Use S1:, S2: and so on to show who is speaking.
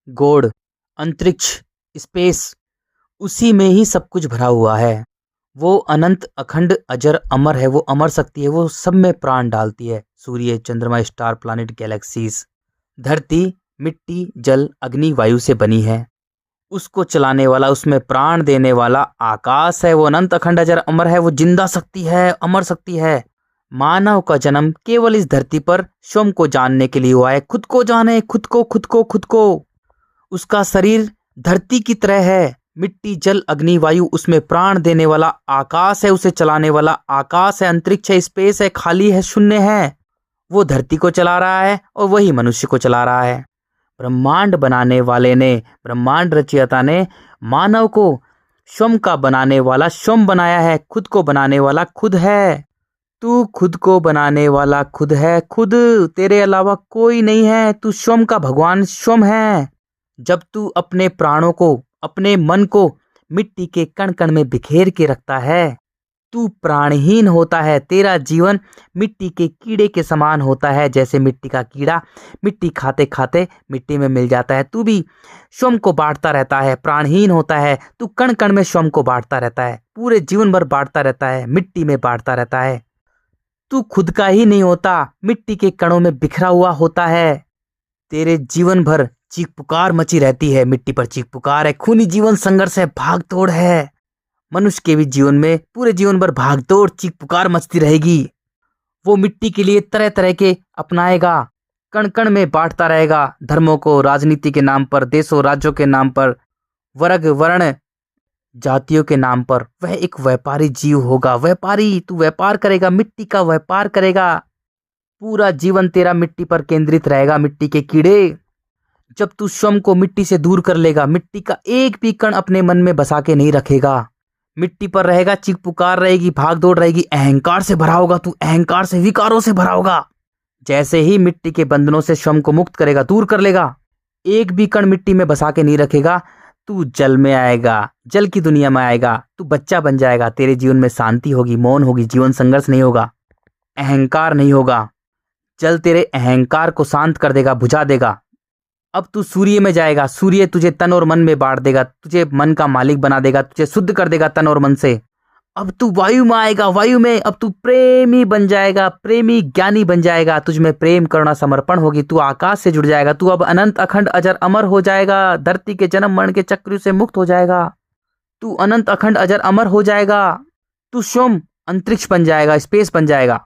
S1: God, अंतरिक्ष, space, उसी में ही सब कुछ भरा हुआ है। वो अनंत, अखंड, अजर, अमर है। वो अमर शक्ति है, वो सब में प्राण डालती है। सूर्य, चंद्रमा, स्टार, प्लैनेट, गैलेक्सीज। धरती मिट्टी, जल, अग्नि, वायु से बनी है। उसको चलाने वाला, उसमें प्राण देने वाला आकाश है। वो अनंत, अखंड, अजर, अमर है। वो जिंदा शक्ति है, अमर शक्ति है। मानव का जन्म केवल इस धरती पर स्वयं को जानने के लिए हुआ है। खुद को जाने, खुद को, खुद को, खुद को। उसका शरीर धरती की तरह है। मिट्टी, जल, अग्नि, वायु, उसमें प्राण देने वाला आकाश है। उसे चलाने वाला आकाश है, अंतरिक्ष है, स्पेस है, खाली है, शून्य है। वो धरती को चला रहा है और वही मनुष्य को चला रहा है। ब्रह्मांड बनाने वाले ने, ब्रह्मांड रचयिता ने मानव को स्वयं का बनाने वाला स्वयं बनाया है। खुद को बनाने वाला खुद है। तू खुद को बनाने वाला खुद है। खुद, तेरे अलावा कोई नहीं है। तू स्वयं का भगवान स्वयं है। जब तू अपने प्राणों को, अपने मन को मिट्टी के कण कण में बिखेर के रखता है, तू प्राणहीन होता है। तेरा जीवन मिट्टी के कीड़े के समान होता है। जैसे मिट्टी का कीड़ा मिट्टी खाते खाते मिट्टी में मिल जाता है, तू भी स्वयं को बांटता रहता है, प्राणहीन होता है। तू कण कण में स्वयं को बांटता रहता है, पूरे जीवन भर बांटता रहता है, मिट्टी में बांटता रहता है। तू खुद का ही नहीं होता, मिट्टी के कणों में बिखरा हुआ होता है। तेरे जीवन भर चीख पुकार मची रहती है। मिट्टी पर चीख पुकार है, खूनी जीवन संघर्ष है, भाग दौड़ है। मनुष्य के भी जीवन में पूरे जीवन भर भाग दौड़, चीख पुकार मचती रहेगी। वो मिट्टी के लिए तरह तरह के अपनाएगा, कण कण में बांटता रहेगा। धर्मों को, राजनीति के नाम पर, देशों राज्यों के नाम पर, वर्ग वर्ण जातियों के नाम पर। वह एक व्यापारी जीव होगा। व्यापारी, तू व्यापार करेगा, मिट्टी का व्यापार करेगा। पूरा जीवन तेरा मिट्टी पर केंद्रित रहेगा। मिट्टी के कीड़े, जब तू स्वयं को मिट्टी से दूर कर लेगा, मिट्टी का एक भी कण अपने मन में बसा के नहीं रखेगा, मिट्टी पर रहेगा, चीख पुकार रहेगी, भाग दौड़ रहेगी, अहंकार से भरा होगा। तू अहंकार से, विकारों से भरा होगा। जैसे ही मिट्टी के बंधनों से स्वयं को मुक्त करेगा, दूर कर लेगा, एक भी कण मिट्टी में बसा के नहीं रखेगा, तू जल में आएगा, जल की दुनिया में आएगा। तू बच्चा बन जाएगा। तेरे जीवन में शांति होगी, मौन होगी, जीवन संघर्ष नहीं होगा, अहंकार नहीं होगा। जल तेरे अहंकार को शांत कर देगा, बुझा देगा। अब तू सूर्य में जाएगा। सूर्य तुझे तन और मन में बांट देगा, तुझे मन का मालिक बना देगा, तुझे शुद्ध कर देगा तन और मन से। अब तू वायु में आएगा। वायु में अब तू प्रेमी बन जाएगा, प्रेमी ज्ञानी बन जाएगा। तुझ में प्रेम, करुणा, समर्पण होगी। तू आकाश से जुड़ जाएगा। तू अब अनंत, अखंड, अजर, अमर हो जाएगा। धरती के जन्म मरण के चक्र से मुक्त हो जाएगा। तू अनंत, अखंड, अजर, अमर हो जाएगा। तू स्वयं अंतरिक्ष बन जाएगा, स्पेस बन जाएगा।